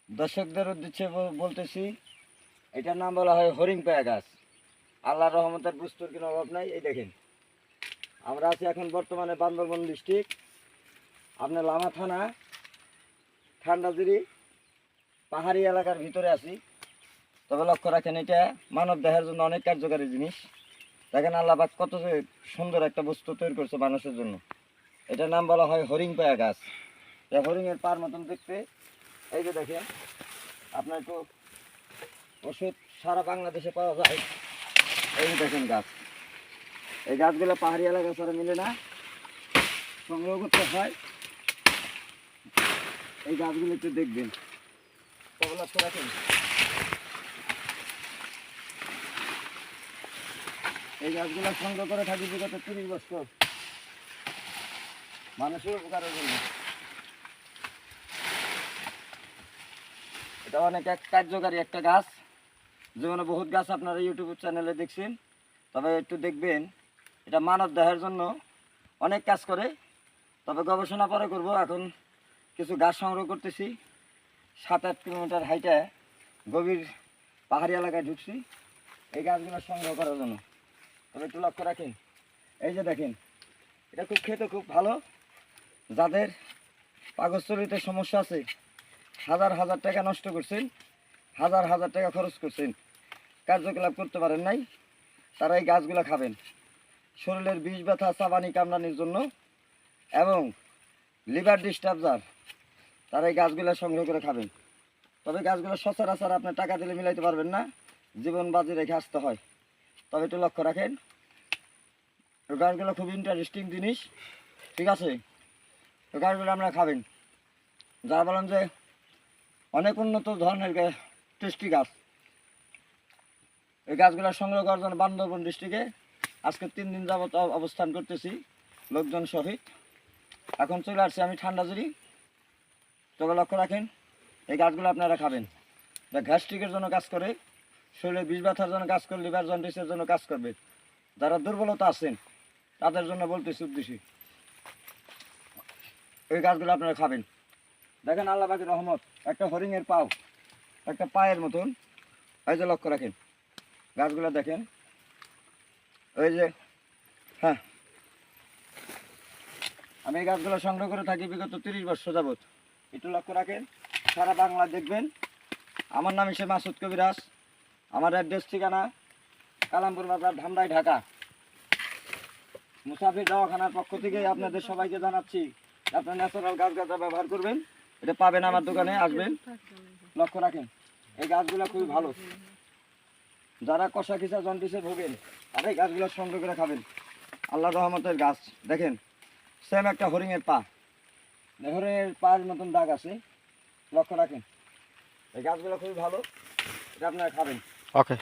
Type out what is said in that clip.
দর্শকদের উদ্দেশ্যে বলতেছি, এটার নাম বলা হয় হরিং পেয়া গাছ। আল্লাহর রহমতের বস্তুর কোনো অভাব নাই। এই দেখেন, আমরা আছি এখন বর্তমানে বান্দরবান ডিস্ট্রিক্ট, আপনার লামা থানা, ঠান্ডাজিরি পাহাড়ি এলাকার ভিতরে আছি। তবে লক্ষ্য রাখেন, এটা মানব দেহের জন্য অনেক কার্যকারী জিনিস। দেখেন আল্লাহ পাক কত যে সুন্দর একটা বস্তু তৈরি করছে মানুষের জন্য। এটার নাম বলা হয় হরিং পেয়া গাছ। হরিংয়ের পার মতন দেখতে। এই যে দেখেন, আপনার একটু ওষুধ সারা বাংলাদেশে পাওয়া যায়। এই যে দেখেন গাছ, এই গাছগুলো পাহাড়ি এলাকা ছাড়া মিলে না, সংগ্রহ করতে হয়। এই গাছগুলো একটু দেখবেন, তবে লক্ষ্য রাখেন। এই গাছগুলো সংগ্রহ করে থাকি বিগত 30 বছর, মানুষের উপকারের জন্য। এটা অনেক এক কার্যকারী একটা গাছ। জীবনে বহুত গাছ আপনারা ইউটিউব চ্যানেলে দেখছেন, তবে একটু দেখবেন, এটা মানব দেহের জন্য অনেক কাজ করে। তবে গবেষণা পরে করব। এখন কিছু গাছ সংগ্রহ করতেছি। 7-8 কিলোমিটার হাইটে গভীর পাহাড়ি এলাকায় ঢুকছি এই গাছগুলো সংগ্রহ করার জন্য। তবে একটু লক্ষ্য রাখেন, এই যে দেখেন, এটা খুব খেতে খুব ভালো। যাদের পাকস্থলীতে সমস্যা আছে, হাজার হাজার টাকা নষ্ট করছেন, হাজার হাজার টাকা খরচ করছেন, কার্যকলাপ করতে পারেন নাই, তারা এই গাছগুলো খাবেন। শরীরের বিষ ব্যথা, চাবানি কামড়ানির জন্য এবং লিভার ডিস্টার্বজার, তারা এই গাছগুলো সংগ্রহ করে খাবেন। তবে গাছগুলো সচরাচর আপনার টাকা দিলে মিলাইতে পারবেন না, জীবন বাজি রেখে আসতে হয়। তবে একটু লক্ষ্য রাখেন, গাছগুলো খুব ইন্টারেস্টিং জিনিস, ঠিক আছে? তো গাছগুলো আপনারা খাবেন। যারা বলেন যে অনেক উন্নত ধরনের টেস্টি গাছ, এই গাছগুলো সংগ্রহ করার জন্য বান্দরবান ডিস্ট্রিক্টে আজকে 3 দিন যাবত অবস্থান করতেছি লোকজন সহিত। এখন চলে আসছি আমি ঠান্ডাজিরি। তবে লক্ষ্য রাখেন, এই গাছগুলো আপনারা খাবেন। এটা গ্যাস্ট্রিকের জন্য কাজ করে, শরীরের বিষ ব্যথার জন্য কাজ করে, লিভার জন্ডিসের জন্য কাজ করবে। যারা দুর্বলতা আছেন তাদের জন্য বলতেছি উদ্দেশ্যে, এই গাছগুলো আপনারা খাবেন। দেখেন আল্লাহ পাকের রহমত, একটা হরিণের পাও, একটা পায়ের মতন। এই যে লক্ষ্য রাখেন, গাছগুলো দেখেন, ওই যে, হ্যাঁ, আমি এই গাছগুলো সংগ্রহ করে থাকি বিগত 30 বছর যাবত। একটু লক্ষ্য রাখেন, সারা বাংলা দেখবেন। আমার নাম হিসেবে মাসুদ কবিরাজ। আমার অ্যাড্রেস ঠিকানা কালামপুর বাজার, ধামরাই, ঢাকা। মুসাফির দওয়াখানার পক্ষ থেকে আপনাদের সবাইকে জানাচ্ছি, আপনার ন্যাচারাল গাছ গাছা ব্যবহার করবেন। এটা পাবেন আমার দোকানে, আসবেন। লক্ষ্য রাখেন, এই গাছগুলো খুবই ভালো। যারা কষা খিচা জন্ডিসে ভোগেন, তারা এই গাছগুলো সংগ্রহ করে খাবেন। আল্লাহ রহমতের গাছ। দেখেন, সেম একটা হরিণের পা, হরিণের পায়ের মতন দাগ আছে। লক্ষ্য রাখেন, এই গাছগুলো খুবই ভালো, এটা আপনারা খাবেন। ওকে।